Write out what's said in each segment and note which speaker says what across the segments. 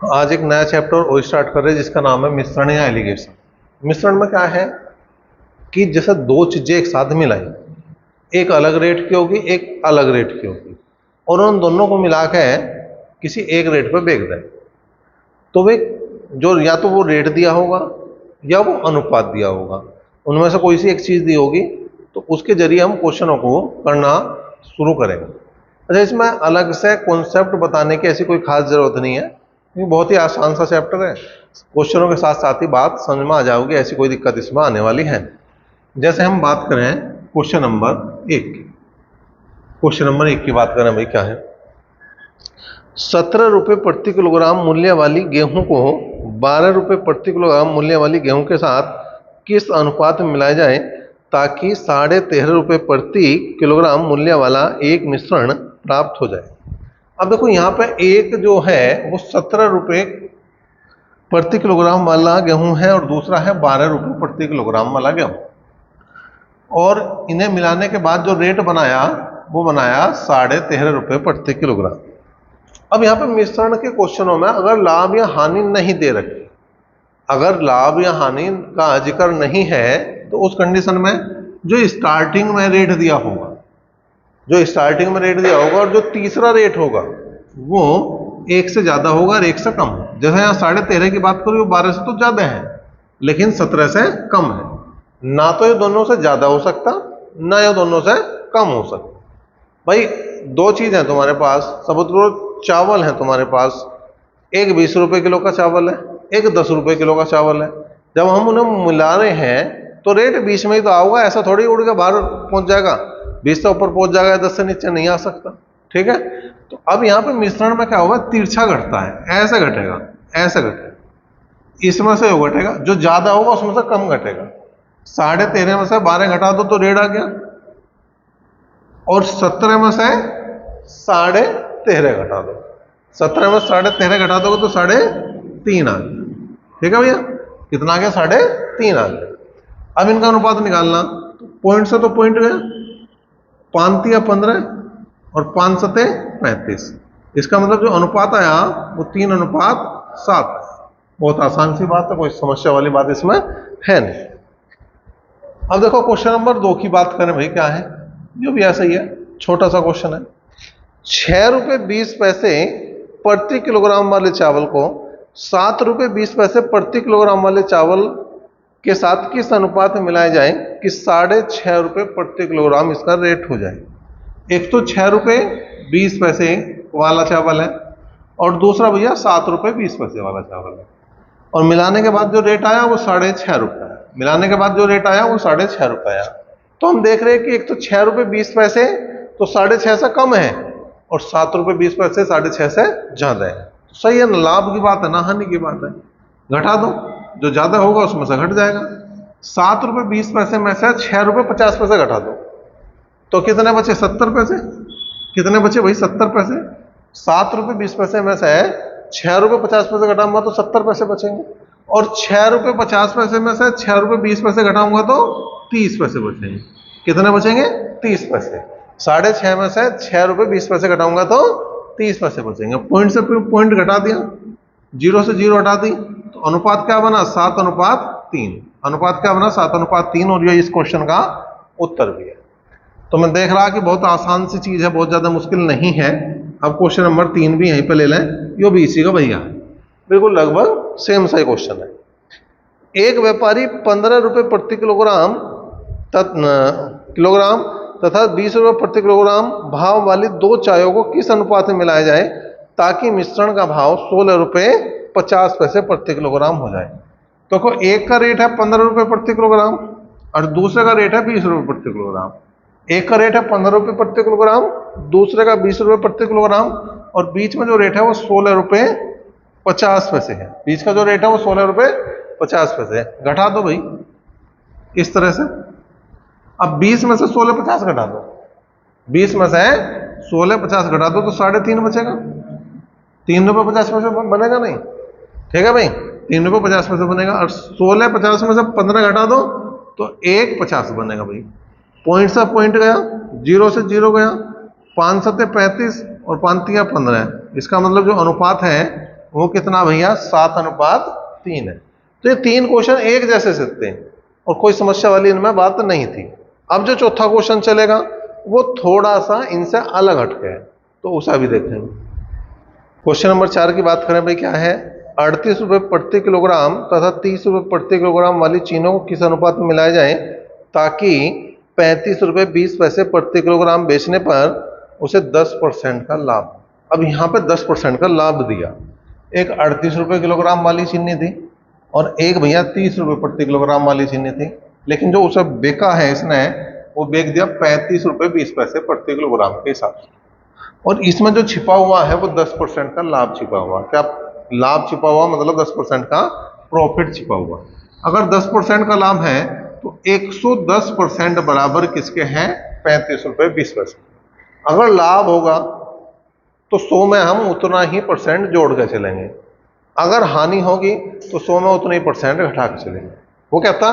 Speaker 1: आज एक नया चैप्टर और स्टार्ट कर रहे हैं जिसका नाम है मिश्रण या एलिगेशन। मिश्रण में क्या है कि जैसे दो चीजें एक साथ मिलाई, एक अलग रेट की होगी एक अलग रेट की होगी, और उन दोनों को मिला के किसी एक रेट पर बेच दें, तो वे जो या तो वो रेट दिया होगा या वो अनुपात दिया होगा, उनमें से कोई सी एक चीज दी होगी, तो उसके जरिए हम क्वेश्चनों को करना शुरू करेंगे। अच्छा, इसमें अलग से कॉन्सेप्ट बताने की ऐसी कोई खास जरूरत नहीं है, ये बहुत ही आसान सा चैप्टर है। क्वेश्चनों के साथ साथ ही बात समझ में आ जाओगी, ऐसी कोई दिक्कत इसमें आने वाली है। जैसे हम बात करें क्वेश्चन नंबर 1 की, क्वेश्चन नंबर 1 की बात करें भाई, क्या है? 17 रुपये प्रति किलोग्राम मूल्य वाली गेहूं को 12 रुपये प्रति किलोग्राम मूल्य वाली गेहूं के साथ किस अनुपात में मिलाया जाए ताकि 13.5 रुपये प्रति किलोग्राम मूल्य वाला एक मिश्रण प्राप्त हो जाए। अब देखो यहाँ पे एक जो है वो 17 रुपये प्रति किलोग्राम वाला गेहूं है और दूसरा है 12 रुपये प्रति किलोग्राम वाला गेहूं, और इन्हें मिलाने के बाद जो रेट बनाया वो बनाया 13.5 रुपये प्रति किलोग्राम। अब यहाँ पे मिश्रण के क्वेश्चनों में अगर लाभ या हानि नहीं दे रखी, अगर लाभ या हानि का जिक्र नहीं है, तो उस कंडीशन में जो स्टार्टिंग में रेट दिया होगा, जो स्टार्टिंग में रेट दिया होगा और जो तीसरा रेट होगा वो एक से ज्यादा होगा और एक से कम होगा। जैसे यहाँ 13.5 की बात करूँ, 12 से तो ज्यादा है लेकिन 17 से कम है, ना तो ये दोनों से ज्यादा हो सकता ना ये दोनों से कम हो सकता। भाई दो चीज है तुम्हारे पास, सबूत चावल है तुम्हारे पास, एक 20 रुपए किलो का चावल है, एक 10 रुपए किलो का चावल है। जब हम उन्हें मिला रहे हैं तो रेट 20 में ही तो आऊगा, ऐसा थोड़ी उड़ के बाहर पहुंच जाएगा, 20 से ऊपर पहुंच जाएगा, 10 से नीचे नहीं आ सकता। ठीक है, तो अब यहाँ पे मिश्रण में क्या होगा, तिरछा घटता है, ऐसे घटेगा, ऐसे घटेगा, इसमें से वो घटेगा, जो ज्यादा होगा उसमें से कम घटेगा। 13.5 में से 12 घटा दो तो रेट आ गया, और 17 में से 13.5 घटा दो, 17 में 13.5 घटा दोगे तो 3.5 आ गया। ठीक है भैया, कितना आ गया? 3.5 आ गया। अब इनका अनुपात निकालना, तो पॉइंट से तो पॉइंट गया, 5 या 15 और 5 सते 35, इसका मतलब जो अनुपात आया वो 3:7। बहुत आसान सी बात है, कोई समस्या वाली बात इसमें है नहीं। अब देखो क्वेश्चन नंबर 2 की बात करें भाई, क्या है? जो भी ऐसा ही है, छोटा सा क्वेश्चन है। 6.20 रुपये प्रति किलोग्राम वाले चावल को 7.20 रुपये प्रति किलोग्राम वाले चावल के साथ किस अनुपात में मिलाया जाए कि 6.5 रुपये प्रति किलोग्राम इसका रेट हो जाए। एक तो 6.20 रुपये वाला चावल है और दूसरा भैया 7.20 रुपये वाला चावल है, और मिलाने के बाद जो रेट आया वो 6.5 रुपये है, मिलाने के बाद जो रेट आया वो 6.5 रुपये आया। तो हम देख रहे हैं कि एक तो 6.20 रुपये तो 6.5 से कम है, और 7.20 रुपये 6.5 से ज्यादा है। तो सही है ना, लाभ की बात है ना हानि की बात है, घटा दो, जो ज्यादा होगा उसमें से घट जाएगा। 7.20 रुपये में से 6.50 रुपये घटा दो तो कितने बचे? 70 पैसे। कितने बचे भाई? 70 पैसे। 7.20 रुपये में से 6.50 रुपये घटाऊंगा तो 70 पैसे बचेंगे, और 6.50 रुपये में से 6.20 रुपये घटाऊंगा तो 30 पैसे बचेंगे। कितने बचेंगे? 30 पैसे। 6.5 में से 6.20 रुपये घटाऊंगा तो 30 पैसे बचेंगे। पॉइंट से पॉइंट घटा दिया, 0 से 0 हटा दी, तो अनुपात क्या बना? 7:3। अनुपात क्या बना? 7:3, और ये इस क्वेश्चन का उत्तर भी है। तो मैं देख रहा कि बहुत आसान सी चीज है, बहुत ज्यादा मुश्किल नहीं है। अब क्वेश्चन नंबर 3 भी यहीं पे ले लें, यो भी इसी का भैया है, बिल्कुल लगभग सेम सा क्वेश्चन है। एक व्यापारी 15 रुपये प्रति किलोग्राम तथा 20 रुपये प्रति किलोग्राम भाव वाली दो चायों को किस अनुपात में मिलाया जाए ताकि मिश्रण का भाव 16.50 रुपये प्रति किलोग्राम हो जाए। तो एक का रेट है 15 रुपये प्रति किलोग्राम और दूसरे का रेट है 20 रुपये प्रति किलोग्राम। एक का रेट है 15 रुपये प्रति किलोग्राम, दूसरे का 20 रुपये प्रति किलोग्राम, और बीच में जो रेट है वो 16.50 है। बीच का जो रेट है वो 16.50 है। घटा दो भाई इस तरह से। अब 20 में से 16.50 घटा दो, 20 में से 16.50 घटा दो तो 3.5 बचेगा। 3.50 बनेगा नहीं? ठीक है भाई, 3.50 बनेगा, और 16.50 में से 15 घटा दो तो 1.50 बनेगा भाई। पॉइंट से पॉइंट गया, 0 से 0 गया, 5 सते 35 और 5 तिया 15। इसका मतलब जो अनुपात है वो कितना भैया 7:3 है। तो ये 3 क्वेश्चन एक जैसे से थे और कोई समस्या वाली इनमें बात नहीं थी। अब जो चौथा क्वेश्चन चलेगा वो थोड़ा सा इनसे अलग हटके है, तो उसे भी देखेंगे। क्वेश्चन नंबर 4 की बात करें भाई, क्या है, 38 रुपये प्रति किलोग्राम तथा 30 रुपये प्रति किलोग्राम वाली चीनों को किस अनुपात में मिलाया जाए ताकि 35 रुपये 20 पैसे प्रति किलोग्राम बेचने पर उसे 10% का लाभ। अब यहाँ पे 10% का लाभ दिया। एक 38 रुपये किलोग्राम वाली चीनी थी और एक भैया 30 रुपये प्रति किलोग्राम वाली चीनी थी, लेकिन जो उसे बेचा है इसने वो बेच दिया 35 रुपये 20 पैसे प्रति किलोग्राम के हिसाब से। और इसमें जो छिपा हुआ है वो 10% का लाभ छिपा हुआ। क्या लाभ छिपा हुआ मतलब 10% का प्रॉफिट छिपा हुआ। अगर 10% का लाभ है तो 110% बराबर किसके हैं, 35 रुपये 20 पैसे। अगर लाभ होगा तो 100 में हम उतना ही परसेंट जोड़ के चलेंगे, अगर हानि होगी तो 100 में उतने ही परसेंट घटा के चलेंगे। वो कहता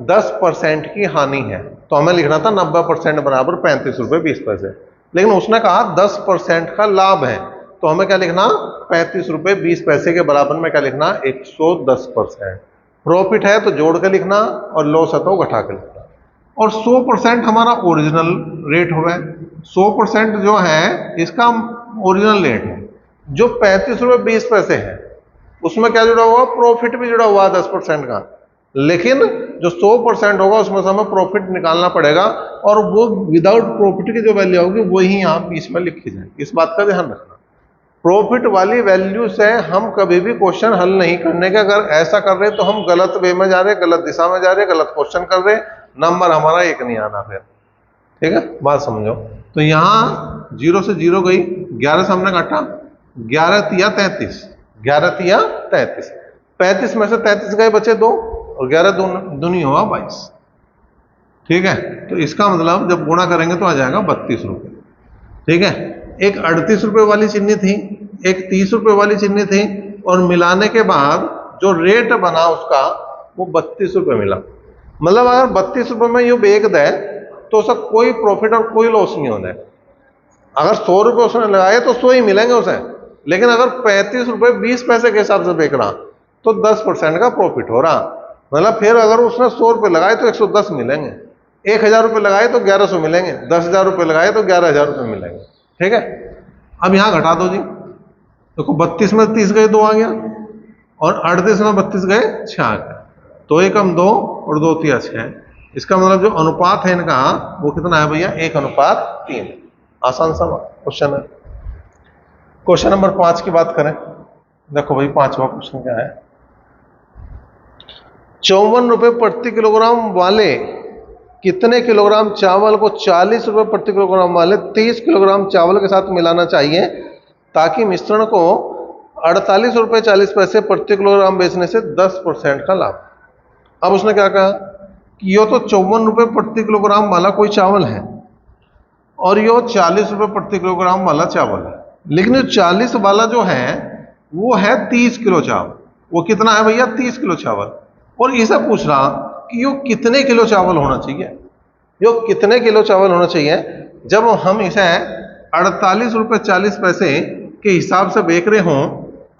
Speaker 1: 10% की हानि है तो हमें लिखना था 90% बराबर 35 रुपये 20 पैसे, लेकिन उसने कहा 10% का लाभ है तो हमें क्या लिखना, 35 रुपये 20 पैसे के बराबर में क्या लिखना, 110%। प्रॉफिट है तो जोड़ के लिखना और लॉस है तो घटा के लिखना। और 100% हमारा ओरिजिनल रेट हो गया। 100% जो है इसका ओरिजिनल रेट है। जो 35 रुपये 20 पैसे है उसमें क्या जुड़ा हुआ, प्रॉफिट भी जुड़ा हुआ 10% का, लेकिन जो 100% होगा उसमें से हमें प्रॉफिट निकालना पड़ेगा और वो विदाउट प्रॉफिट की जो वैल्यू होगी वही यहाँ बीच में लिखी जाए। इस बात का ध्यान रखना। प्रॉफिट वाली वैल्यू से हम कभी भी क्वेश्चन हल नहीं करने के। अगर ऐसा कर रहे तो हम गलत वे में जा रहे, गलत दिशा में जा रहे, गलत क्वेश्चन कर रहे, नंबर हमारा एक नहीं आना फिर। ठीक है, बात समझो। तो यहाँ 0 से 0 गई, 11 से हमने काटा, 11 तिया 33, 11 तिया 33, 35 में से 33 गए, बचे 2 और 11 दूनी हुआ 22। ठीक है, तो इसका मतलब जब गुणा करेंगे तो आ जाएगा 32 रुपये। ठीक है, एक 38 रुपये वाली चिन्नी थी, एक 30 रुपये वाली चिन्नी थी और मिलाने के बाद जो रेट बना उसका वो 32 रुपये मिला। मतलब अगर 32 रुपये में ये बेच दे तो उसका कोई प्रॉफिट और कोई लॉस नहीं होना है। अगर 100 रुपये उसने लगाए तो 100 ही मिलेंगे उसे, लेकिन अगर 35 रुपये 20 पैसे के हिसाब से बेच रहा तो 10% का प्रॉफिट हो रहा। मतलब फिर अगर उसने 100 रुपये लगाए तो 110 मिलेंगे, 1000 रुपये लगाए तो 1100 मिलेंगे, 10,000 रुपये लगाए तो 11,000 रुपये मिलेंगे। ठीक है, अब यहां घटा दो जी। देखो 32 में 30 गए 2 आ गया और 38 में 32 गए 6 आ गया, तो 1 कम 2 और 2 तिया 6। इसका मतलब जो अनुपात है इनका वो कितना है भैया, 1:3। आसान सा क्वेश्चन है। क्वेश्चन नंबर 5 की बात करें, देखो भाई 5वां क्वेश्चन क्या है, 54 रुपये प्रति किलोग्राम वाले कितने किलोग्राम चावल को 40 रुपये प्रति किलोग्राम वाले 30 किलोग्राम चावल के साथ मिलाना चाहिए ताकि मिश्रण को 48 रुपये 40 पैसे प्रति किलोग्राम बेचने से 10% का लाभ। अब उसने क्या कहा कि यो तो 54 रुपये प्रति किलोग्राम वाला कोई चावल है और यो 40 रुपये प्रति किलोग्राम वाला चावल है, लेकिन जो 40 वाला जो है वो है 30 किलो चावल। वो कितना है भैया, 30 किलो चावल। और इसे पूछ रहा कि यो कितने किलो चावल होना चाहिए, यो कितने किलो चावल होना चाहिए जब हम इसे 48 रुपये 40 पैसे के हिसाब से बेच रहे हों,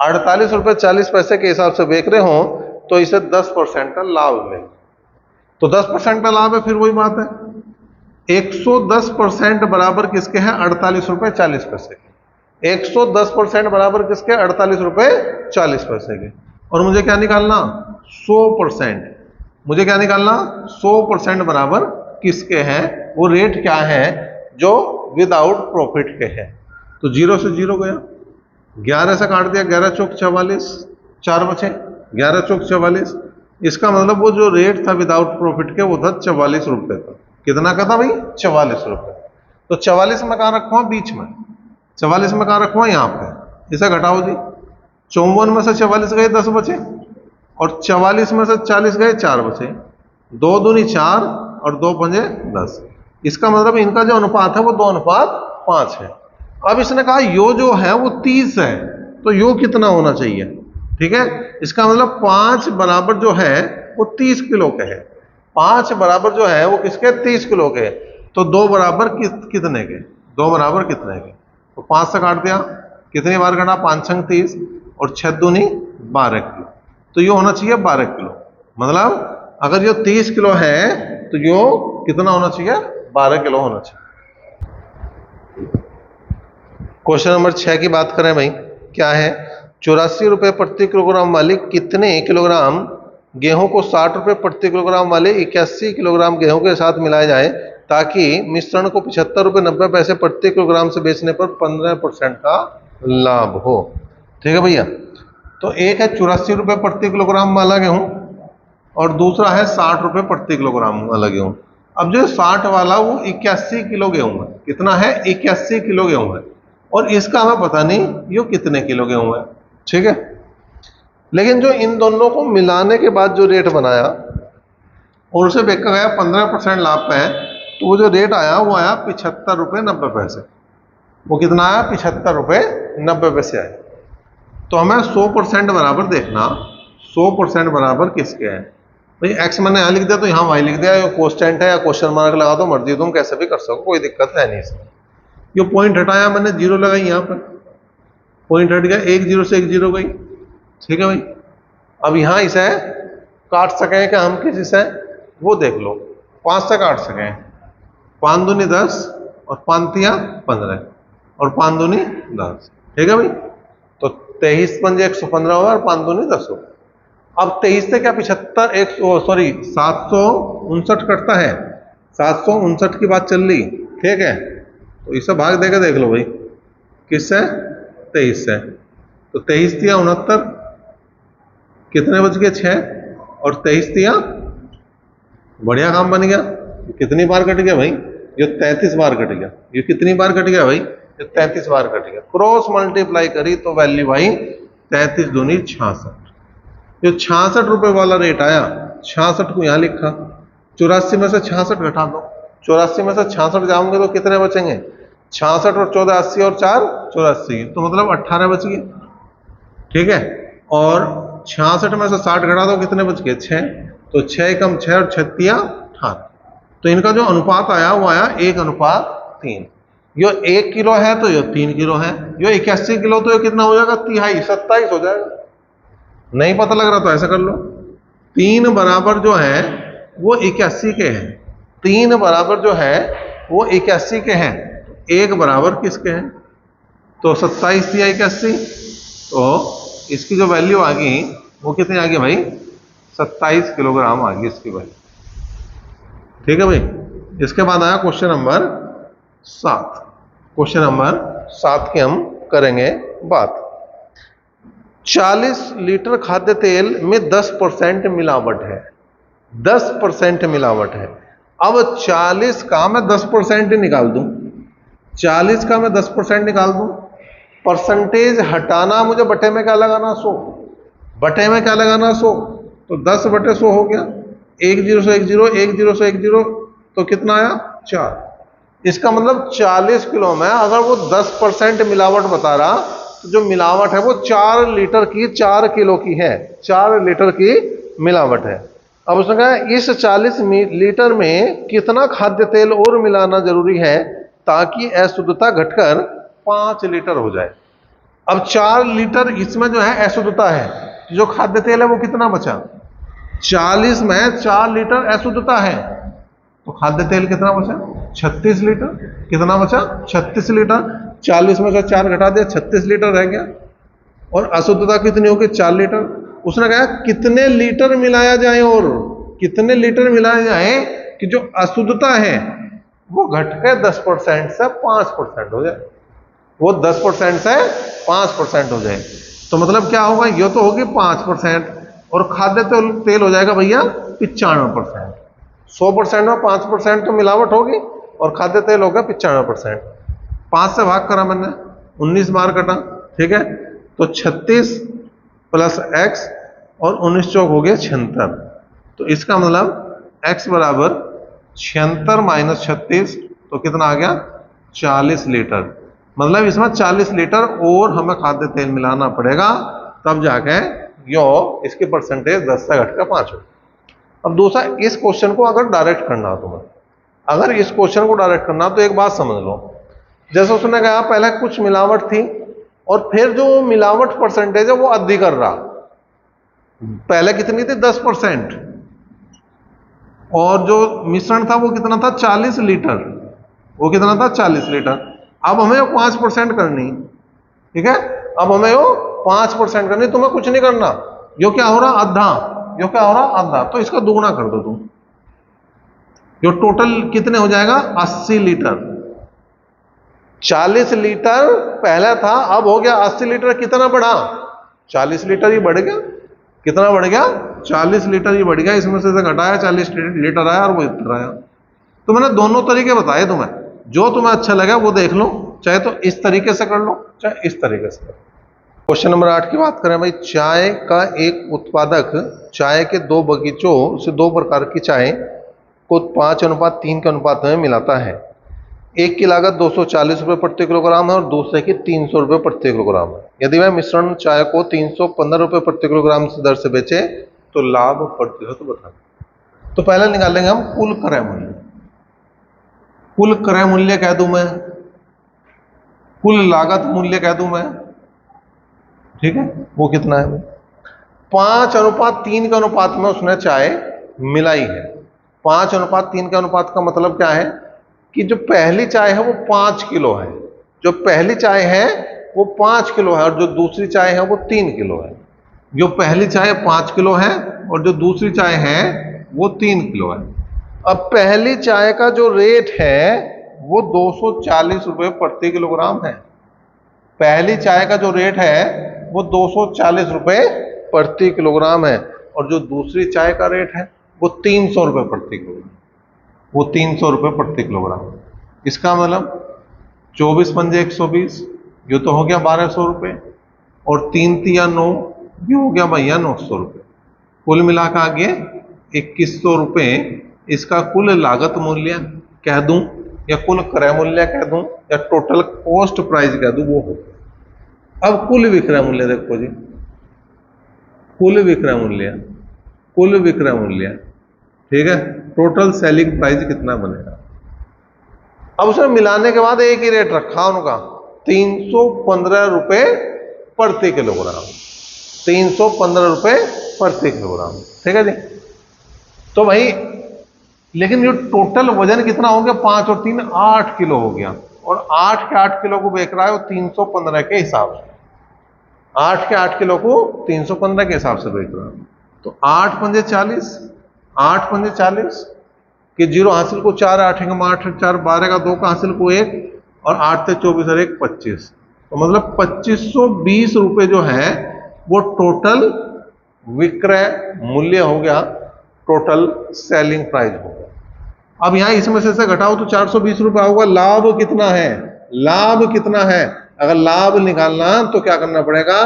Speaker 1: 48 रुपये 40 पैसे के हिसाब से बेच रहे हों तो इसे 10% का लाभ मिले। तो 10% का लाभ है, फिर वही बात है 110% बराबर किसके हैं, 48 रुपये 40 पैसे के। 110% बराबर किसके, 48 रुपये 40 पैसे के। और मुझे क्या निकालना, 100%। मुझे क्या निकालना, 100% बराबर किसके हैं, वो रेट क्या है जो विदाउट प्रॉफिट के हैं। तो 0 से 0 गया, 11 से काट दिया, 11 चौक 44, 4 बचे, 11 चौक 44। इसका मतलब वो जो रेट था विदाउट प्रॉफिट के वो था 44 रुपये का। कितना का था भाई, 44 रुपये। तो 44 में कहाँ रखूँ, बीच में। 44 में कहाँ रखूँ, यहाँ पे। इसे घटाओ जी, 54 में से 44 गए 10 बचे और 44 में से 40 गए 4 बचे, 2 दूनी 4 और 2 पंजे 10। इसका मतलब इनका जो अनुपात है वो 2:5 है। अब इसने कहा यो जो है वो 30 है तो यो कितना होना चाहिए। ठीक है, इसका मतलब 5 बराबर जो है वो 30 किलो के है, 5 बराबर जो है वो किसके, 30 किलो के। तो 2 बराबर कितने के, 2 बराबर कितने के। तो 5 से काट दिया, कितनी बार काटा, 5 छंग 30, और 6 दूनी 12 किलो, तो ये होना चाहिए 12 किलो। मतलब अगर ये 30 किलो है तो ये कितना होना चाहिए, 12 किलो होना चाहिए। क्वेश्चन नंबर 6 की बात करें भाई, क्या है, 84 रुपए प्रति किलोग्राम वाली कितने किलोग्राम गेहूं को 60 रुपए प्रति किलोग्राम वाले 81 किलोग्राम गेहूं के साथ मिलाया जाए ताकि मिश्रण को 75 रुपए 90 पैसे प्रति किलोग्राम से बेचने पर 15% का लाभ हो। ठीक है भैया, तो एक है 84 रुपए प्रति किलोग्राम वाला गेहूं और दूसरा है 60 रुपए प्रति किलोग्राम वाला गेहूं। अब जो 60 वाला वो 81 किलो गेहूं है, कितना है, 81 किलो गेहूं है, और इसका हमें पता नहीं ये कितने किलो गेहूं है। ठीक है, लेकिन जो इन दोनों को मिलाने के बाद जो रेट बनाया और उसे बेचा गया 15% लाभ पे है, तो वो जो रेट आया वो आया 75 रुपये 90 पैसे। वो कितना आया, 75 रुपये 90 पैसे आए। तो हमें 100% बराबर देखना, 100% बराबर किसके हैं भाई। एक्स मैंने यहाँ लिख दिया तो यहाँ वाई लिख दिया, ये कॉन्स्टेंट है या क्वेश्चन मार्क लगा दो, मर्जी तुम कैसे भी कर सको, कोई दिक्कत है नहीं इसमें। ये पॉइंट हटाया मैंने, जीरो लगाई यहाँ पर, पॉइंट हट गया, एक जीरो से एक जीरो गई। ठीक है भाई, अब यहाँ इसे काट सकें क्या हम किसी से, वो देख लो, 5 से काट सकें, 5 दूनी 10 और 5 तिया 15 और 5 दूनी 10। ठीक है भाई, तो 23 पंजे 115 होगा और 5 दूनी 10 होगा। अब 23 से क्या 759 कटता है, 759 की बात चल रही। ठीक है, तो इसे भाग देकर देख लो भाई, किससे, 23 से, तो 23 तिया 69, कितने बच गए, 6, और 23 तिया, बढ़िया काम बन गया। कितनी बार कट गया भाई, ये 33 बार कट गया। ये कितनी बार कट गया भाई, ये 33 बार कट गया। क्रॉस मल्टीप्लाई करी तो वैल्यू भाई 33 दूनी 66। जो 66 रुपए वाला रेट आया, 66 को यहां लिखा, 84 में से 66 घटा दो, 84 में से 66 जाओगे तो कितने बचेंगे, 66 और 14 80 और 4 84, तो मतलब 18 बच गए। ठीक है, और 66 में से 60 घटा दो, कितने बच गए, 6, तो 6 कम 6 और 6 तिया 18। तो इनका जो अनुपात आया वो आया 1:3। यो 1 किलो है तो यो 3 किलो है, यो 81 किलो तो ये कितना हो जाएगा, 23 27 हो जाएगा। नहीं पता लग रहा तो ऐसा कर लो, 3 बराबर जो है वो 81 के हैं, 3 बराबर जो है वो 81 के हैं, 1 बराबर किसके हैं, तो 27 या 81, तो इसकी जो वैल्यू आ गई वो कितनी आ गई भाई, 27 किलोग्राम आ गई इसकी वैल्यू। ठीक है भाई, इसके बाद आया क्वेश्चन नंबर 7। क्वेश्चन नंबर 7 की हम करेंगे बात। 40 लीटर खाद्य तेल में 10% मिलावट है, 10% मिलावट है। अब 40 का मैं 10% निकाल दूं, 40 का मैं 10% निकाल दूं, परसेंटेज हटाना मुझे, बटे में क्या लगाना, 100, बटे में क्या लगाना, 100, तो 10 बटे 100 हो गया, 1 0 से 1 0, 1 0 से 1 0, तो कितना आया, 4। इसका मतलब 40 किलो में अगर वो 10% मिलावट बता रहा, तो जो मिलावट है वो 4 लीटर की, 4 किलो की है, 4 लीटर की मिलावट है। अब उसने कहा इस 40 लीटर में कितना खाद्य तेल और मिलाना जरूरी है ताकि अशुद्धता घटकर 5 लीटर हो जाए। अब 4 लीटर इसमें जो है अशुद्धता है, जो खाद्य तेल है वो कितना बचा, 40 में 4 लीटर अशुद्धता है, तो खाद्य तेल कितना बचा, 36 लीटर। कितना बचा, 36 लीटर। 40 में से 4 घटा दिया, 36 लीटर रह गया, और अशुद्धता कितनी होगी, 4 लीटर। उसने कहा कितने लीटर मिलाया जाए, और कितने लीटर मिलाया जाए कि जो अशुद्धता है वो घटकर 10% से 5% हो जाए, वो 10% से 5% हो जाए। तो मतलब क्या होगा, ये तो होगी 5%, और खाद्य तेल हो जाएगा भैया 95%। 100% में 5% तो मिलावट होगी, और खाद्य तेल होगा 95%। 5 से भाग करा मैंने, 19 बार कटा। ठीक है, तो 36 प्लस x और 19 चौक हो गया 76। तो इसका मतलब x बराबर 76 माइनस 36, तो कितना आ गया, 40 लीटर। मतलब इसमें 40 लीटर और हमें खाद्य तेल मिलाना पड़ेगा, तब जाके यो इसकी परसेंटेज 10 से घटकर 5 हो। अब दूसरा, इस क्वेश्चन को अगर डायरेक्ट करना हो तुम्हें, अगर इस क्वेश्चन को डायरेक्ट करना तो एक बात समझ लो, जैसे उसने कहा पहले कुछ मिलावट थी, और फिर जो मिलावट परसेंटेज है वो आधी कर रहा। पहले कितनी थी 10%, और जो मिश्रण था वो कितना था 40 लीटर, वो कितना था 40 लीटर। अब हमें वो 5% करनी, ठीक है, अब हमें वो 5% करनी, तुम्हें कुछ नहीं करना, यो क्या हो रहा आधा, यो क्या हो रहा आधा, तो इसका दुगुना कर दो तुम, जो टोटल कितने हो जाएगा 80 लीटर। 40 लीटर पहला था, अब हो गया 80 लीटर, कितना बढ़ा 40 लीटर ही बढ़ गया, कितना बढ़ गया 40 लीटर ही बढ़ गया, इसमें से घटाया 40 लीटर आया और वो इतना आया। तो मैंने दोनों तरीके बताए तुम्हें, जो तुम्हें अच्छा लगा वो देख लो, चाहे तो इस तरीके से कर लो चाहे इस तरीके से कर लो। क्वेश्चन नंबर 8 की बात करें भाई, चाय का एक उत्पादक चाय के दो बगीचों से दो प्रकार की चाय को 5:3 के अनुपात में मिलाता है। एक की लागत 240 रुपये प्रति किलोग्राम है और दूसरे की 300 रुपये प्रति किलोग्राम है। यदि वह मिश्रण चाय को 315 रुपये प्रति किलोग्राम से दर से बेचे तो लाभ प्रतिशत बताएं। तो पहले निकालेंगे हम कुल क्रय मूल्य। कुल क्रय मूल्य कह दूं मैं, कुल लागत मूल्य कह दूं मैं, ठीक है, वो कितना है 5:3 के अनुपात में उसने चाय मिलाई है। 5:3 के अनुपात का मतलब क्या है कि जो पहली चाय है वो 5 किलो है, जो पहली चाय है वो 5 किलो है और जो दूसरी चाय है वो 3 किलो है। जो पहली चाय 5 किलो है और जो दूसरी चाय है वो 3 किलो है। अब पहली चाय का जो रेट है वो 240 रुपये प्रति किलोग्राम है। पहली चाय का जो रेट है वो 240 रुपये प्रति किलोग्राम है और जो दूसरी चाय का रेट है वो 300 रुपये प्रति किलोग्राम, वो 300 रुपये प्रति किलोग्राम। इसका मतलब 24 पंजे 120, ये तो हो गया 1200 रुपये, और 3 तिया 9, ये हो गया भैया 900 रुपये। कुल मिला के आगे 2100 रुपये इसका कुल लागत मूल्य कह दूं या कुल क्रय मूल्य कह दूं या टोटल कॉस्ट प्राइस कह दूं, वो हो। अब कुल विक्रय मूल्य देखो जी, कुल विक्रय मूल्य, कुल विक्रय मूल्य, ठीक है, टोटल सेलिंग प्राइस कितना बनेगा। अब उसमें मिलाने के बाद एक ही रेट रखा उनका 315 रुपये प्रति किलोग्राम, 315 रुपये प्रति किलोग्राम, ठीक है जी। तो भाई लेकिन जो टोटल वजन कितना हो गया 5 और 3 8 किलो हो गया, और 8 के 8 किलो को बेच रहा है वो 315 के हिसाब से, 8 के 8 किलो को 315 के हिसाब से बेच रहा है। तो 8 पंजे 40, 8 पंजे 40 कि 0 हासिल को 4, 8 8 4 12 का 2 का हासिल को 1 और 8 से 24 और 1 25, तो मतलब 2520 रुपये जो है वो टोटल विक्रय मूल्य हो गया, टोटल सेलिंग प्राइस हो गया। अब यहां इसमें से घटाओ तो 420 रुपये होगा। लाभ कितना है, लाभ कितना है, अगर लाभ निकालना तो क्या करना पड़ेगा,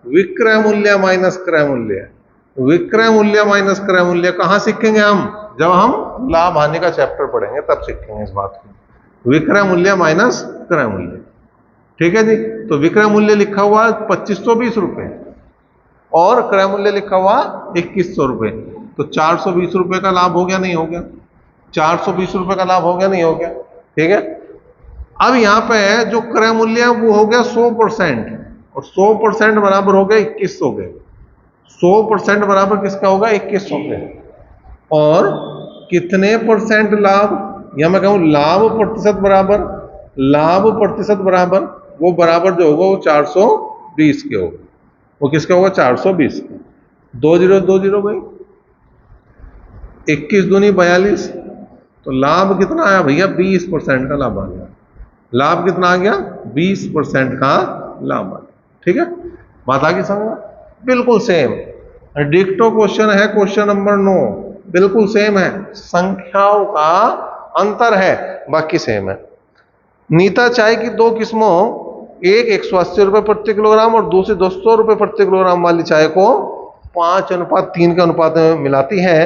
Speaker 1: विक्रय मूल्य माइनस क्रय मूल्य। विक्रय मूल्य माइनस क्रय मूल्य कहां सीखेंगे हम, जब हम लाभ हानि का चैप्टर पढ़ेंगे तब सीखेंगे इस बात की। विक्रय मूल्य माइनस क्रय मूल्य, ठीक है जी। तो विक्रय मूल्य लिखा हुआ 2520 रुपये और क्रय मूल्य लिखा हुआ 2100 रुपये, तो 420 रुपये का लाभ हो गया नहीं हो गया, 420 रुपये का लाभ हो गया नहीं हो गया, ठीक है। अब यहां पे जो क्रय मूल्य है वो हो गया 100%, और 100% बराबर हो गया 2100 के। 100% बराबर किसका होगा 2100 के, और कितने परसेंट लाभ, या मैं कहूं लाभ प्रतिशत बराबर, लाभ प्रतिशत बराबर वो बराबर जो होगा वो 420 के होगा, वो किसका होगा 420 के। 2 0 2 0 भाई, 21 दूनी 42, तो लाभ कितना आया भैया 20% का लाभ आ गया। लाभ कितना आ गया 20% का लाभ आ गया, ठीक है। बात आगे समझ, बिल्कुल सेम डिक्टो क्वेश्चन है क्वेश्चन नंबर 9, बिल्कुल सेम है, संख्याओं का अंतर है बाकी सेम है। नीता चाय की दो किस्मों, एक 180 रुपये प्रति किलोग्राम और दूसरी 200 रुपये प्रति किलोग्राम वाली चाय को 5:3 के अनुपात में मिलाती है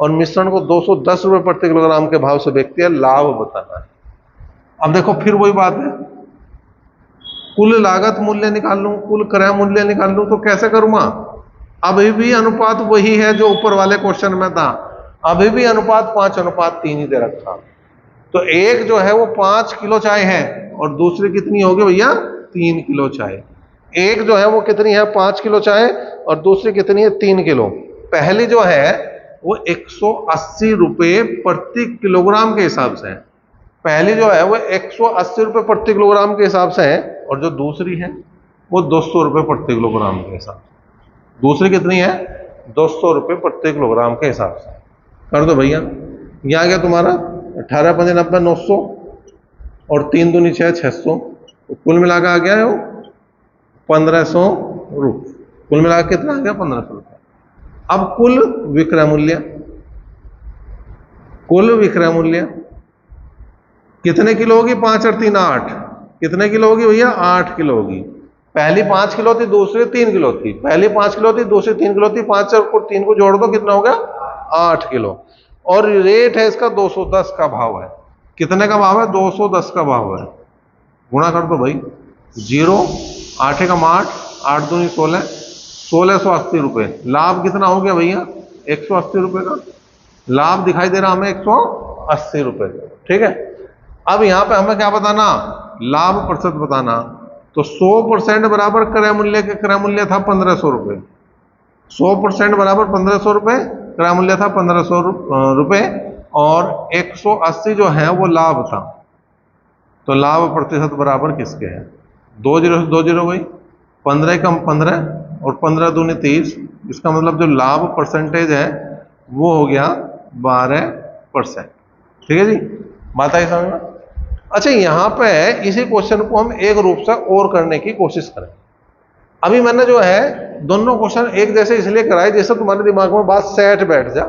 Speaker 1: और मिश्रण को 210 रुपये प्रति किलोग्राम के भाव से बेचती है, लाभ बताना है। अब देखो फिर वही बात है, कुल लागत मूल्य निकाल लूं, कुल क्रय मूल्य निकाल लूं, तो कैसे करूंगा, अभी भी अनुपात वही है जो ऊपर वाले क्वेश्चन में था, अभी भी अनुपात 5:3 ही दे रखा। तो एक जो है वो 5 किलो चाय है और दूसरी कितनी होगी भैया 3 किलो चाय, एक जो है वो कितनी है 5 किलो चाय और दूसरी कितनी है 3 किलो। पहली जो है वो 180 रुपये प्रति किलोग्राम के हिसाब से है। पहली जो है वो 180 रुपये प्रति किलोग्राम के हिसाब से है और जो दूसरी है वो 200 रुपये प्रति किलोग्राम के हिसाब से। दूसरी कितनी है 200 रुपये प्रति किलोग्राम के हिसाब से। कर दो भैया, ये आ गया तुम्हारा 18 5 90 900 और 3 दूनी 6 600, तो कुल मिला के आ गया है वो 1500 रुपये। कुल मिला के कितना आ गया 1500 रुपये। अब कुल विक्रय मूल्य, कुल विक्रय मूल्य कितने किलो होगी 5 और 3 8, कितने किलो होगी भैया 8 किलो होगी। पहली 5 किलो थी दूसरी 3 किलो थी, पहली 5 किलो थी दूसरी 3 किलो थी, 5 और 3 को जोड़ दो कितना हो गया 8 किलो। और रेट है इसका 210 का भाव है। कितने का भाव है 210 का भाव है। गुणा कर दो भाई, 0 8 एकम 8 8 दूनी 16 1680 रुपये। लाभ कितना हो गया भैया 180 रुपये का लाभ दिखाई दे रहा हमें 180 रुपये का। ठीक है, अब यहां पे हमें क्या बताना लाभ प्रतिशत बताना। तो 100% बराबर क्रय मूल्य के क्रय मूल्य था 1500 रुपये। 100% बराबर 1500 रुपये, क्रय मूल्य था 1500 रुपये और 180 जो है वो लाभ था। तो लाभ प्रतिशत बराबर किसके है 2 0 से 2 0 गई, 15 कम 15 और 15 दूनी 30। इसका मतलब जो लाभ परसेंटेज है वो हो गया 12%। ठीक है जी, बात आई समझ में। अच्छा, यहां पे इसी क्वेश्चन को हम एक रूप से और करने की कोशिश करें। अभी मैंने जो है दोनों क्वेश्चन एक जैसे इसलिए कराए जैसे तुम्हारे दिमाग में बात सेट बैठ जा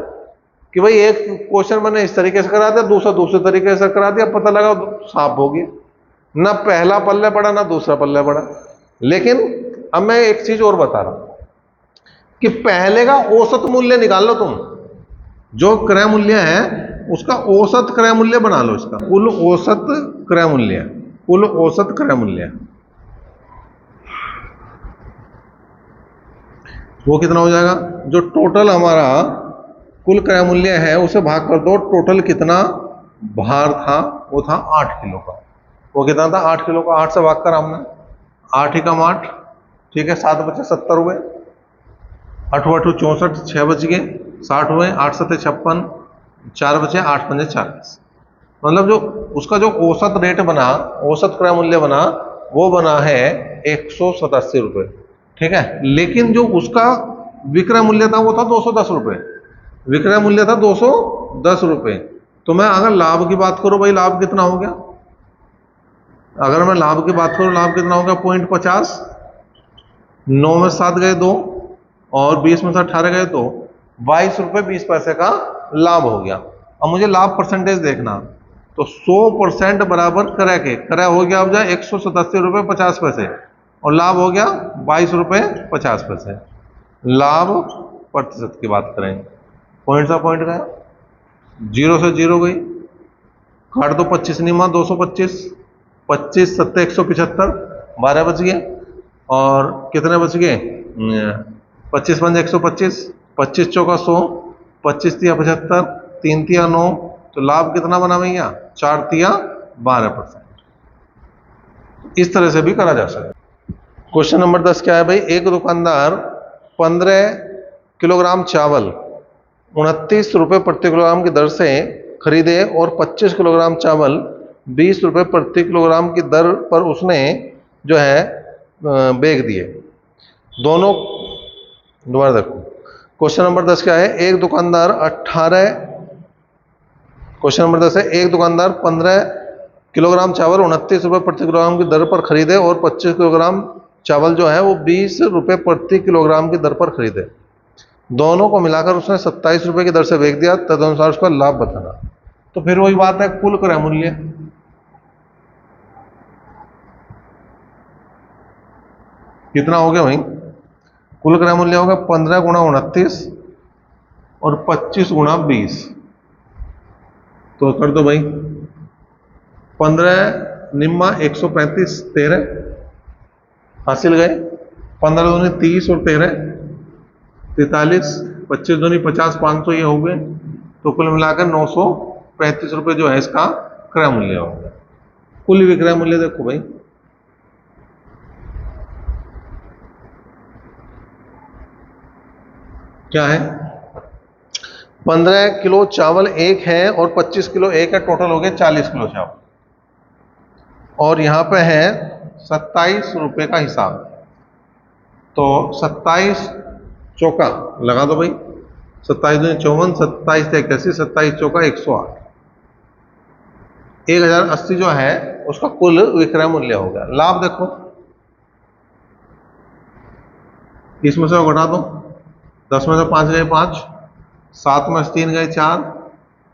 Speaker 1: कि भाई एक क्वेश्चन मैंने इस तरीके से करा दिया, दूसरा दूसरे तरीके से करा दिया, पता लगा साफ हो गया। ना पहला पल्ले पड़ा ना दूसरा पल्ले पड़ा। लेकिन अब मैं एक चीज और बता रहा हूं कि पहले का औसत मूल्य निकाल लो तुम, जो क्रय मूल्य है उसका औसत क्रय मूल्य बना लो। इसका कुल औसत क्रय मूल्य, कुल औसत क्रय मूल्य वो कितना हो जाएगा। जो टोटल हमारा कुल क्रय मूल्य है उसे भाग कर दो टोटल कितना भार था, वो था 8 किलो का। वो कितना था 8 किलो का। 8 से भाग कर हमने 8 एकम 8, ठीक है, 7 बचे 70 हुए, 8 8 64 6 बच गए 60 हुए, 8 7 56 4 बचे 8 5 40। मतलब जो उसका जो औसत रेट बना, औसत क्रय मूल्य बना, वो बना है 187 रुपये। ठीक है, लेकिन जो उसका विक्रय मूल्य था वो था 210 रुपये। विक्रय मूल्य था 210 रुपये। तो मैं अगर लाभ की बात करूं भाई, लाभ कितना हो गया, अगर मैं लाभ की बात करूं लाभ कितना हो गया 0.50, 9 में 7 गए 2 और 20 में से 18 गए तो 22 रुपये 20 पैसे का लाभ हो गया। अब मुझे लाभ परसेंटेज देखना, तो 100% बराबर क्रय के, क्रय हो गया अब जाए 187 रुपये 50 पैसे और लाभ हो गया 22 रुपये 50 पैसे। लाभ प्रतिशत की बात करें, पॉइंट सा पॉइंट गया, 0 से 0 गई, काट दो 25 निमा 225, 25 7 175, 12 बच गए और कितने बच गए 25 5 125, 25 चौका 100, 25 तिया 75, 3 तिया 9। तो लाभ कितना बना भैया 4 तिया 12%। इस तरह से भी करा जा सकता है। क्वेश्चन नंबर 10 क्या है भाई, एक दुकानदार 15 किलोग्राम चावल 29 रुपये प्रति किलोग्राम की दर से खरीदे और 25 किलोग्राम चावल 20 रुपये प्रति किलोग्राम की दर पर उसने जो है बेच दिए। दोनों, दोबारा देखो क्वेश्चन नंबर 10 क्या है, एक दुकानदार 18, क्वेश्चन नंबर 10 है, एक दुकानदार 15 किलोग्राम चावल 29 रुपये प्रति किलोग्राम की दर पर खरीदे और 25 किलोग्राम चावल जो है वो 20 रुपये प्रति किलोग्राम की दर पर खरीदे। दोनों को मिलाकर उसने 27 रुपये की दर से बेच दिया, तदनुसार उसका लाभ बताना। तो फिर वही बात है, कुल क्रय मूल्य कितना हो गया भाई, कुल क्रय मूल्य होगा 15 गुणा 29 और 25 गुणा 20। तो कर दो भाई, 15 निम्मा 135 13 हासिल गए, 15 दूनी 30 और 13 43, 25 दूनी 50 500 ये हो गए। तो कुल मिलाकर 935 रुपये जो है इसका क्रय मूल्य होगा। कुल विक्रय मूल्य देखो भाई, क्या है, 15 किलो चावल एक है और 25 किलो एक है, टोटल हो गए 40 किलो चावल। और यहाँ पे है 27 रुपये का हिसाब। तो 27 चौका लगा दो भाई, 27 दूनी 54, 27 से 81, 27 चौका 108। 1080 जो है उसका कुल विक्रय मूल्य हो गया। लाभ देखो, इसमें से घटा दो, 10 में से 5 गए 5, 7 में से 3 गए 4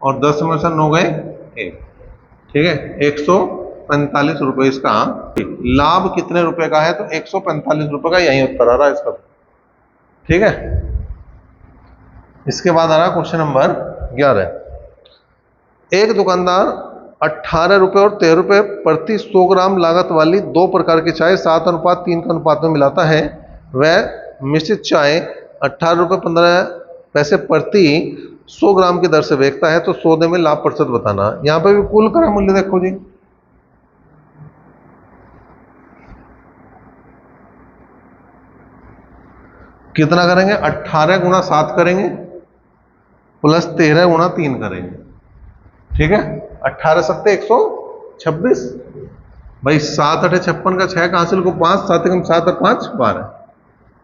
Speaker 1: और 10 में से 9 गए 1। ठीक है, 145 रुपये इसका लाभ कितने रुपए का है, तो 145 रुपये का यही उत्तर आ रहा है इसका। ठीक है, इसके बाद आ रहा क्वेश्चन नंबर 11। एक दुकानदार 18 रुपये और 13 रुपये प्रति 100 ग्राम लागत वाली दो प्रकार की चाय 7:3 के अनुपात में मिलाता है। वह मिश्रित चाय 18 रुपये 15 पैसे प्रति 100 ग्राम की दर से बेचता है, तो सौदे में लाभ प्रतिशत बताना। यहां पे भी कुल क्रय मूल्य देखो जी, कितना करेंगे, 18 गुणा 7 करेंगे प्लस 13 गुणा 3 करेंगे। ठीक है, 18 सत्ते 126 भाई, 7 8 56 का 6 का हासिल को 5, 7 कम 7 और 5 12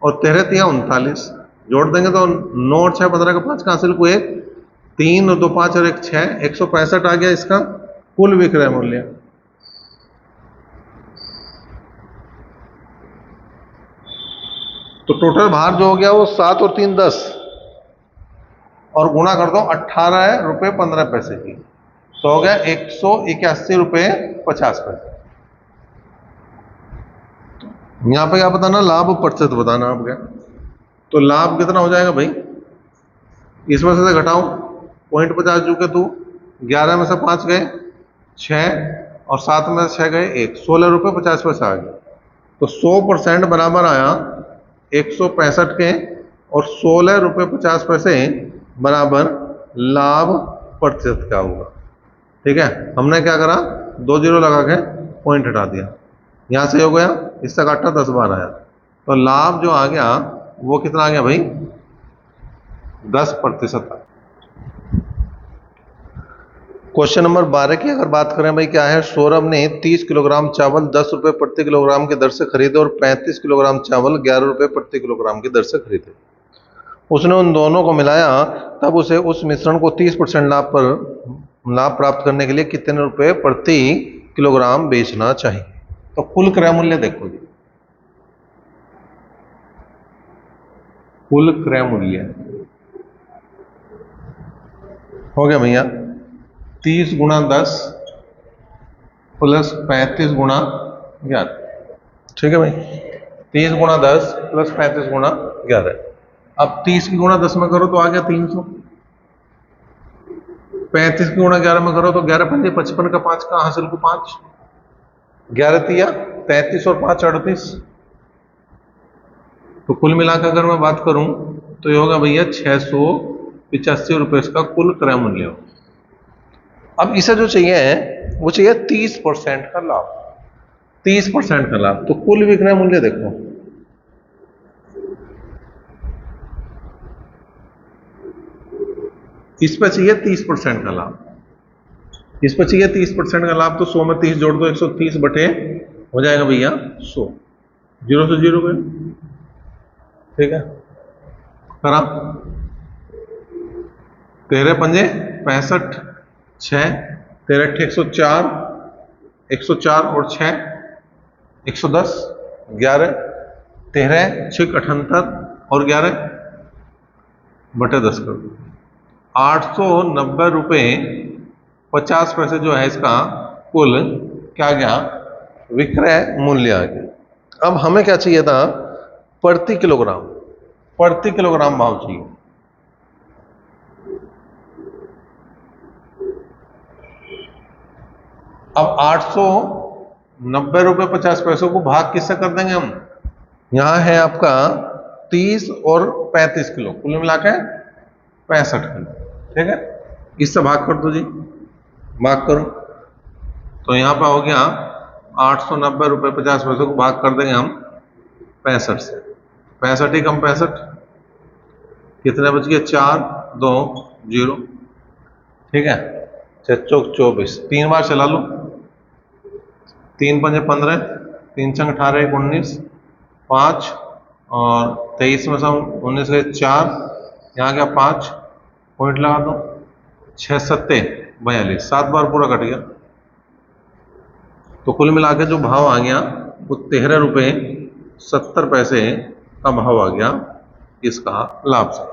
Speaker 1: और 13 3 39 जोड़ देंगे तो 9 और 6 15 का 5 का हासिल को 1, 3 और 2 5 और 1 6, 165 आ गया इसका कुल विक्रय मूल्य। तो टोटल भार जो हो गया वो 7 और 3 10 और गुणा कर दो 18 रुपये 15 पैसे की, तो हो गया 181 रुपये 50 पैसे। यहां पे क्या बताना, लाभ प्रतिशत बताना आप क्या। तो लाभ कितना हो जाएगा भाई, इसमें से घटाओ 0.50 जो के तू 11 में से 5 गए 6 और 7 में से 6 गए 1, 16 रुपये 50 पैसे आ गए। तो 100% बराबर आया 165 के और 16 रुपये 50 पैसे बराबर लाभ प्रतिशत का होगा। ठीक है, हमने क्या करा, 2 जीरो लगा के पॉइंट हटा दिया, यहां से हो गया, इससे काटा 10 बार आया, तो लाभ जो आ गया वो कितना आ गया भाई, 10%। क्वेश्चन नंबर 12 की अगर बात करें भाई, क्या है, सौरभ ने 30 किलोग्राम चावल 10 रुपये प्रति किलोग्राम की दर से खरीदे और 35 किलोग्राम चावल 11 रुपये प्रति किलोग्राम की दर से खरीदे। उसने उन दोनों को मिलाया, तब उसे उस मिश्रण को 30% लाभ प्राप्त करने के लिए कितने रुपए प्रति किलोग्राम बेचना चाहिए। तो कुल क्रय मूल्य देखो जी, कुल क्रय मूल्य हो गया भैया 30 गुणा 10 प्लस 35 गुणा 11। ठीक है भाई, 30 गुणा 10 प्लस 35 गुणा 11। अब 30 की गुणा 10 में करो तो आ गया 300, 35 की गुणा 11 में करो तो 11 पंजे 55 का 5 का हासिल को 5, 11 तिया 33 और 5 38। तो कुल मिलाकर अगर मैं बात करूं तो ये होगा भैया 685 रुपये इसका कुल क्रय मूल्य हो। अब इसे जो चाहिए है वो चाहिए 30% का लाभ, 30% का लाभ। तो कुल विक्रय मूल्य देखो, इस पर चाहिए 30% का लाभ, इस पर चाहिए 30% का लाभ। तो 100 में 30 जोड़ दो 130 बटे हो जाएगा भैया 100, 0 से 0 गए। ठीक है, करा 13 पंजे 65, 6 13 104, 104 और 6 110, 11 13 6 78 और 11 बटे 10 कर दो, 890 रुपये 50 पैसे जो है इसका कुल क्या गया, विक्रय मूल्य आ गया। अब हमें क्या चाहिए था, प्रति किलोग्राम, प्रति किलोग्राम भाव चाहिए। अब 890 रुपये 50 पैसों को भाग किससे कर देंगे हम, यहां है आपका 30 और 35 किलो, कुल मिला के 65 किलो। ठीक है, इससे भाग कर दो जी, भाग करो तो यहां पर हो गया 890 रुपये 50 पैसों को भाग कर देंगे हम 65 से, 65 ही कम 65। कितने बच गए? 4 2 0। ठीक है, 6 चौक 24, 3 बार चला लो। 3 पंजे 15, 3 छंग 18, 1 19, 5 और 23 में से 19 गए 4, यहाँ गया 5, पॉइंट लगा दो। 6 सत्ते 42, 7 बार पूरा कट गया। तो कुल मिला के जो भाव आ गया वो 13 रुपये 70 पैसे का भाव आ गया इसका लाभ से।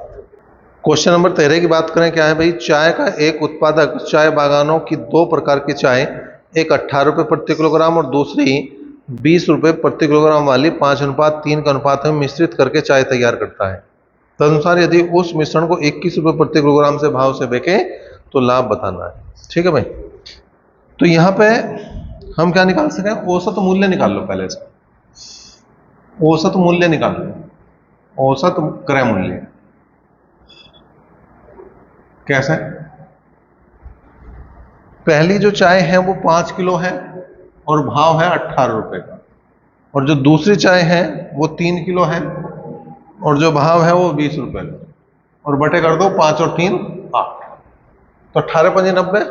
Speaker 1: क्वेश्चन नंबर 13 की बात करें, क्या है भाई? चाय का एक उत्पादक चाय बागानों की 2 प्रकार की चाय, एक 18 रुपये प्रति किलोग्राम और दूसरी 20 रुपये प्रति किलोग्राम वाली 5:3 के अनुपात में मिश्रित करके चाय तैयार करता है। तदनुसार यदि उस मिश्रण को 21 रुपये प्रति किलोग्राम से भाव से बेचे तो लाभ बताना है। ठीक है भाई, तो यहाँ पे हम क्या निकाल सकें? औसत मूल्य निकाल लो पहले से। औसत मूल्य निकाल लो, औसत क्रय मूल्य कैसे? पहली जो चाय है वो 5 किलो है और भाव है 18 रुपए का, और जो दूसरी चाय है वो 3 किलो है और जो भाव है वो 20 रुपए का, और बटे कर दो 5 और 3 8, तो 18 पंजे 90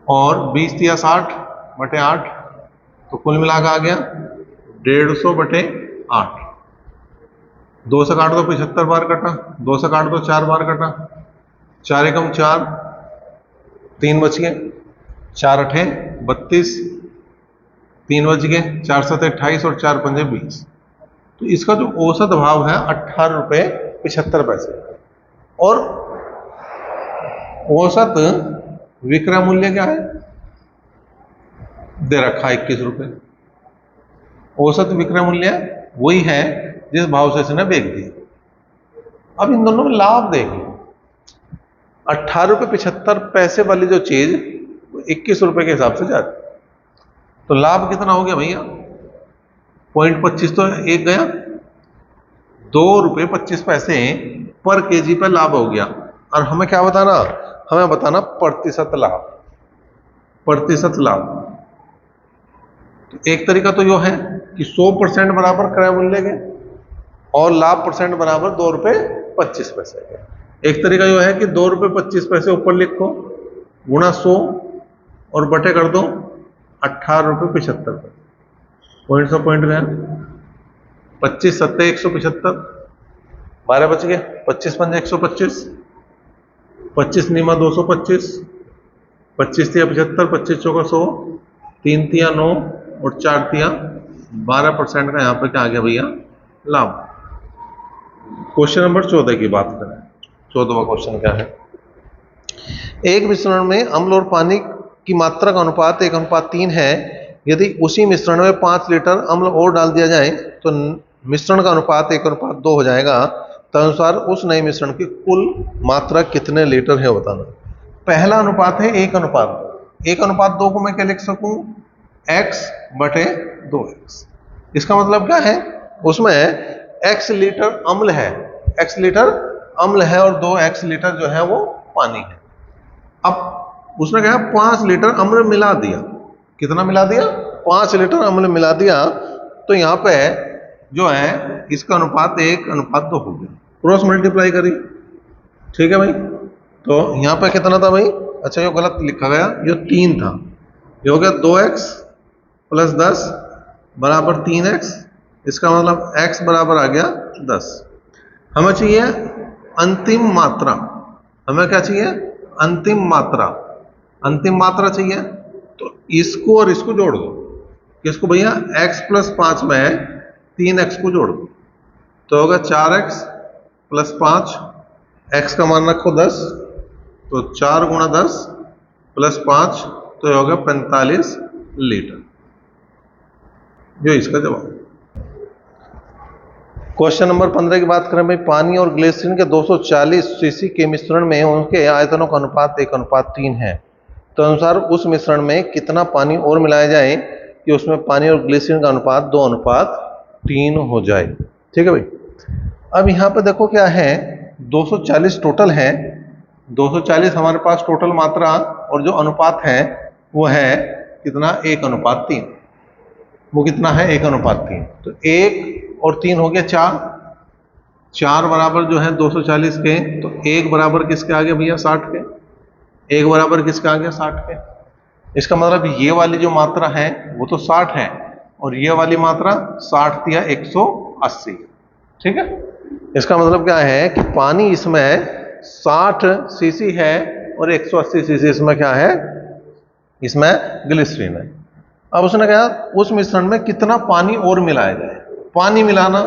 Speaker 1: और 20 तिया 60 बटे 8, तो कुल मिलाकर आ गया 150 बटे 8। 2 से काट दो 75 बार कटा, 2 से काट दो 4 बार कटा, 4 एकम 4, 3 बच गए, 4 अठे 32, 3 बच गए, 4 सते 28 और 4 पंजे 20। तो इसका जो औसत भाव है 18 रुपये 75 पैसे, और औसत विक्रय मूल्य क्या है? दे रखा 21 रुपये। औसत विक्रय मूल्य वही है जिस भाव से इसने बेच दी। अब इन दोनों में लाभ देखिए, 18 रुपये 75 पैसे वाली जो चीज 21 रुपये के हिसाब से जाती, तो लाभ कितना हो गया भैया? 0.25 तो एक गया, 2 रुपये 25 पैसे पर केजी पे लाभ हो गया। और हमें क्या बताना? हमें बताना प्रतिशत लाभ, प्रतिशत लाभ। तो एक तरीका तो यह है कि 100% बराबर क्रय मूल्य के और लाभ परसेंट बराबर 2 रुपये 25 पैसे के। एक तरीका यह है कि 2 रुपये 25 पैसे ऊपर लिखो गुणा 100 और बटे कर दो 18 रुपये 75 पैसे। पॉइंट सौ पॉइंट गया, 25 सत्ते 175, 12 बच गए, 25 पंजे 125, 25 नीमा 225, 25 तिया 75, 25 चौका 100, 3 तिया 9 और 4 तिया 12% का यहाँ पे क्या आ गया भैया? लाभ। क्वेश्चन नंबर 14 की बात करें, 14वां क्वेश्चन क्या है? एक मिश्रण में अम्ल और पानी की मात्रा का अनुपात 1:3 है। यदि उसी मिश्रण में 5 लीटर अम्ल और डाल दिया जाए तो मिश्रण का अनुपात 1:2 हो जाएगा। तदनुसार उस नए मिश्रण की कुल मात्रा कितने लीटर है बताना। पहला अनुपात है 1:2। 1:2 को मैं क्या लिख सकूं? x बटे 2x। इसका मतलब क्या है? उसमें x लीटर अम्ल है, x लीटर अम्ल है और 2x लीटर जो है वो पानी है। अब उसने कहा 5 लीटर अम्ल मिला दिया। कितना मिला दिया? 5 लीटर अम्ल मिला दिया। तो यहाँ पे जो है इसका अनुपात 1:2 हो गया। क्रॉस मल्टीप्लाई करिए। ठीक है भाई, तो यहाँ पे कितना था भाई? अच्छा ये गलत लिखा गया, ये 3 था। ये हो गया 2x प्लस 10 बराबर 3x। इसका मतलब x बराबर आ गया 10। हमें चाहिए अंतिम मात्रा। हमें क्या चाहिए? अंतिम मात्रा। अंतिम मात्रा चाहिए तो इसको और इसको जोड़ दो। किसको भैया? x प्लस 5 में 3x को जोड़ दो तो होगा 4x प्लस 5, x का मान रखो 10, तो 4 गुणा 10 प्लस 5 तो होगा 45 लीटर। जो इसका जवाब। क्वेश्चन नंबर 15 की बात करें भाई, पानी और ग्लिसरीन के 240 सीसी के मिश्रण में उनके आयतनों का अनुपात 1:3 है। तो अनुसार उस मिश्रण में कितना पानी और मिलाया जाए कि उसमें पानी और ग्लिसरीन का अनुपात 2:3 हो जाए। ठीक है भाई, अब यहाँ पे देखो क्या है, 240 टोटल है। 240 हमारे पास टोटल मात्रा और जो अनुपात है वो है कितना? 1:3। वो कितना है? 1:3। तो 1 और 3 हो गया 4, 4 बराबर जो है 240 के, तो 1 बराबर किसके आ गए भैया 60 के, 1 बराबर किसके आ गया 60 के। इसका मतलब ये वाली जो मात्रा है वो तो 60 है, और ये वाली मात्रा 60 दिया 180। ठीक है, इसका मतलब क्या है कि पानी इसमें 60 सीसी है और 180 सीसी इसमें क्या है, इसमें ग्लिसरीन है। अब उसने कहा उस मिश्रण में कितना पानी और मिलाया जाए। पानी मिलाना,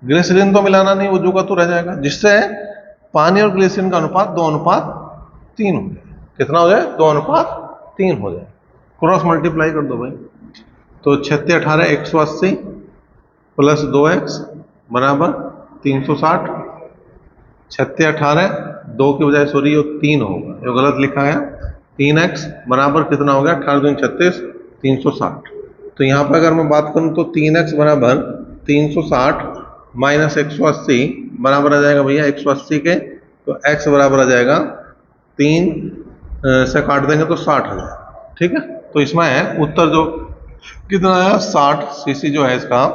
Speaker 1: ग्लिसरीन तो मिलाना नहीं, वो जो का तो रह जाएगा, जिससे पानी और ग्लिसरीन का अनुपात 2:3 हो जाए। कितना हो जाए, 2:3 हो जाए। क्रॉस मल्टीप्लाई कर दो भाई, तो 6 18 180 प्लस 2x बराबर 360। 6 18 2 की बजाय सॉरी ये 3 होगा, ये गलत लिखा है। 3x बराबर कितना हो गया, 18 दूनी 36 360। तो यहाँ पर अगर मैं बात करूँ तो 3x बराबर 360 माइनस 180 बराबर आ जाएगा भैया 180 के, तो x बराबर आ जाएगा 3 से काट देंगे तो 60 आ जाएगा। ठीक है, तो इसमें है उत्तर जो कितना है 60 सीसी जो है इसका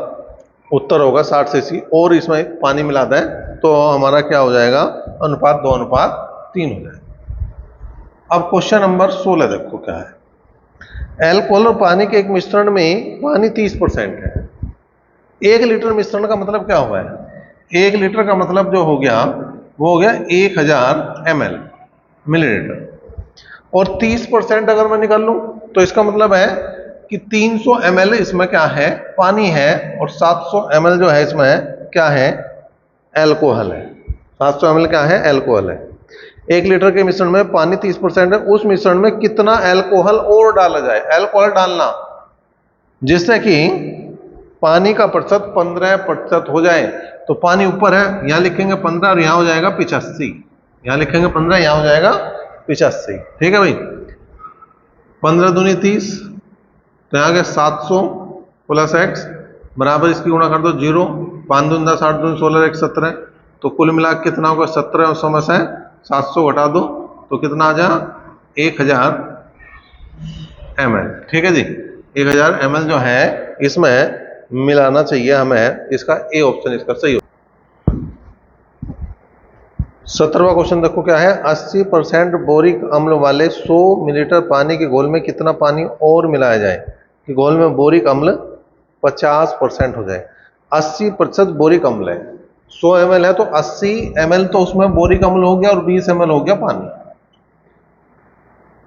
Speaker 1: उत्तर होगा 60 सीसी, और इसमें पानी मिला दें तो हमारा क्या हो जाएगा, अनुपात 2:3 हो जाएगा। अब क्वेश्चन नंबर 16 देखो क्या है। एल्कोहल और पानी के एक मिश्रण में पानी 30% है। 1 लीटर मिश्रण का मतलब क्या हुआ है, 1 लीटर का मतलब जो हो गया वो हो गया 1000 ml मिलीलीटर, और 30% अगर मैं निकाल लूं तो इसका मतलब है कि 300 ml इसमें क्या है, पानी है, और 700 ml जो है इसमें क्या है, एल्कोहल है। 700 ml क्या है, एल्कोहल है। 1 लीटर के मिश्रण में पानी 30% है, उस मिश्रण में कितना एल्कोहल और डाला जाए। एल्कोहल डालना जिससे कि पानी का प्रतिशत 15% हो जाए। तो पानी ऊपर है, यहां लिखेंगे 15 और यहां हो जाएगा 85। यहां लिखेंगे 15, यहां हो जाएगा 85। ठीक है भाई, 15 दूनी 30, तो यहाँ गया 700 प्लस x बराबर इसकी गुणा कर दो 0, 5 दूनी 10 8 दूनी 16 1 17, तो कुल मिला कितना होगा 17, और समय से 700 घटा दो तो कितना आ जाए 1000 ml। ठीक है जी, 1000 ml जो है इसमें मिलाना चाहिए हमें, इसका ए ऑप्शन इसका सही हो। 17वां क्वेश्चन देखो क्या है। 80% बोरिक अम्ल वाले 100 मिलीलीटर पानी के घोल में कितना पानी और मिलाया जाए कि घोल में बोरिक अम्ल 50% हो जाए। 80% बोरिक अम्ल है, 100 ml है, तो 80 ml तो उसमें बोरिक अम्ल हो गया और 20 ml हो गया पानी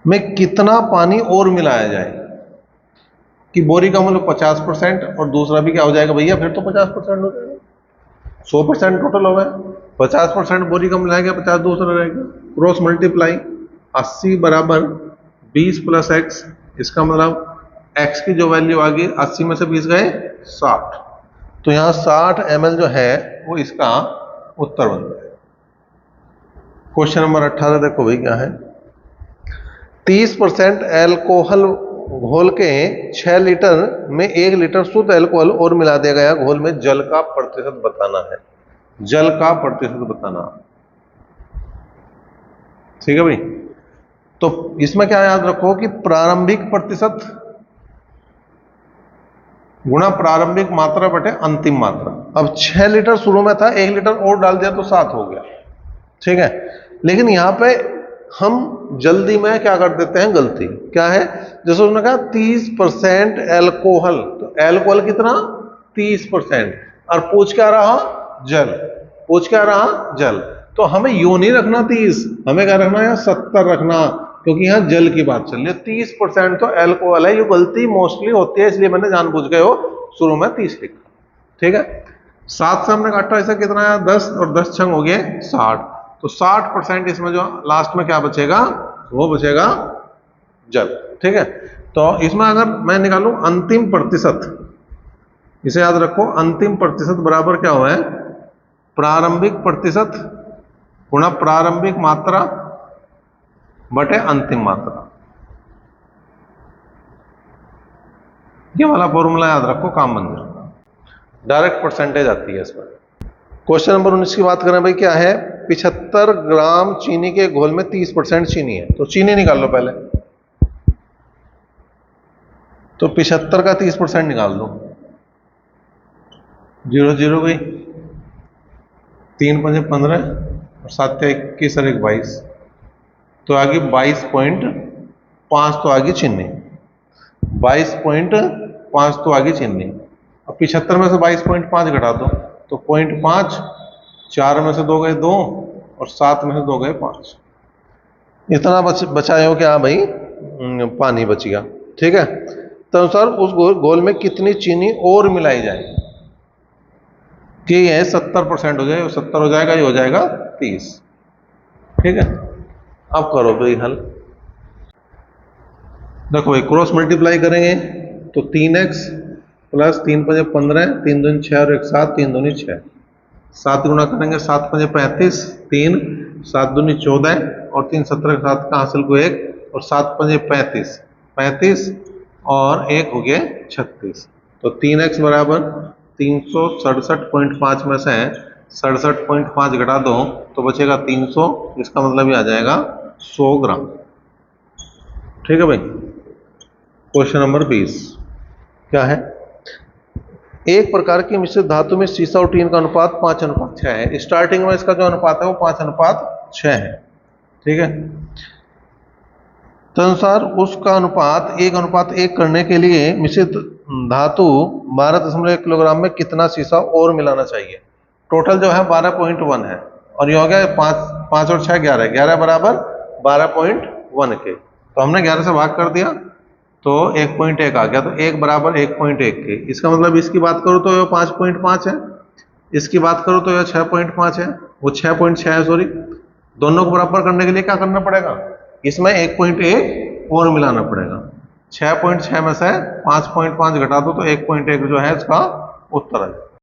Speaker 1: में कितना पानी और मिलाया जाए कि बोरिक अम्ल 50% और दूसरा भी क्या हो जाएगा भैया, फिर तो 50% हो जाएगा। 100% टोटल हो गए, 50% बोरिक अम्ल रह गया, 50 दूसरा रह गया। क्रॉस मल्टीप्लाई 80 बराबर 20 प्लस x, इसका मतलब x की जो वैल्यू आ गई 80 में से 20 गए 60, तो यहाँ 60 ml जो है वो इसका उत्तर बन जाएगा। क्वेश्चन नंबर 18 देखो भाई क्या है। 30% एल्कोहल घोल के 6 लीटर में 1 लीटर शुद्ध एल्कोहल और मिला दिया गया घोल में जल का प्रतिशत बताना है। जल का प्रतिशत बताना, ठीक है भाई। तो इसमें क्या याद रखो कि प्रारंभिक प्रतिशत गुणा प्रारंभिक मात्रा बटे अंतिम मात्रा। अब 6 लीटर शुरू में था, 1 लीटर और डाल दिया तो 7 हो गया, ठीक है। लेकिन यहां पे हम जल्दी में क्या कर देते हैं, गलती क्या है, जैसे उसने कहा 30% एल्कोहल, तो एल्कोहल कितना 30%, और पूछ क्या रहा जल, पूछ क्या रहा जल, तो हमें यूं नहीं रखना 30, हमें क्या रखना है 70 रखना, क्योंकि यहां जल की बात चल रही है। 30% तो एल्कोहल है, ये गलती मोस्टली होती है, इसलिए मैंने जानबूझ के हो शुरू में 30 लिखा, ठीक है। 7 से हमने काटा, ऐसा कितना आया 10, और 10 छंग हो गए 60, तो 60% इसमें जो लास्ट में क्या बचेगा, वो बचेगा जल, ठीक है। तो इसमें अगर मैं निकालूं अंतिम प्रतिशत, इसे याद रखो, अंतिम प्रतिशत बराबर क्या हुआ है, प्रारंभिक प्रतिशत गुणा प्रारंभिक मात्रा बटे अंतिम मात्रा। ये वाला फॉर्मूला याद रखो, काम बन जाएगा, डायरेक्ट परसेंटेज आती है इसमें। क्वेश्चन नंबर 19 की बात करें भाई क्या है। 75 ग्राम चीनी के घोल में 30% चीनी है, तो चीनी निकाल लो पहले, तो 75 का 30% निकाल दो, 0 0 भाई, 3 पंजे 15 और 7 21 और 1 22, तो आगे 22.5 तो आगे चिन्नी, 22.5 तो आगे चिन्नी। अब 75 में से 22.5 घटा दो तो 0.5, 4 में से 2 गए 2 और 7 में से 2 गए 5, इतना बचाए हो क्या भाई, पानी बच गया। ठीक है, तो अनुसार उस घोल में कितनी चीनी और मिलाई जाए कि यह 70% हो जाए, 70 हो जाएगा, ये हो जाएगा 30। ठीक है, अब करो भाई हल। देखो भाई क्रॉस मल्टीप्लाई करेंगे तो 3x प्लस 3 पंजे 15, 3 दूनी 6 और 1 7, 3 दूनी 6, 7 गुना करेंगे 7 पंजे 35, 3 7 दूनी 14 और 3 17 के 7 का हासिल को 1 और 7 पंजे 35, 35 और 1 हो गया 36। तो 3x बराबर 367.5 में से 67.5 घटा दो तो बचेगा 300, इसका मतलब ये आ जाएगा 100 ग्राम। ठीक है भाई, क्वेश्चन नंबर 20 क्या है, एक प्रकार की मिश्रित धातु में सीसा और टीन का अनुपात 5:6 है। स्टार्टिंग में इसका जो अनुपात है वो 5:6 है। ठीक है, तदनुसार उसका अनुपात 1:1 करने के लिए मिश्रित धातु 12.1 किलोग्राम में कितना सीसा और मिलाना चाहिए। टोटल जो है 12.1 है और ये हो गया 5 और 6 11, 11 बराबर 12.1 के, तो हमने 11 से भाग कर दिया तो 1.1 आ गया, तो 1 बराबर 1.1 के। इसका मतलब इसकी बात करो तो यह 5.5 है, इसकी बात करो तो यह 6.5 है, वो 6.6 है सॉरी। दोनों को बराबर करने के लिए क्या करना पड़ेगा, इसमें 1.1 और मिलाना पड़ेगा। 6.6 में से 5.5 घटा दो तो 1.1 जो है इसका उत्तर है।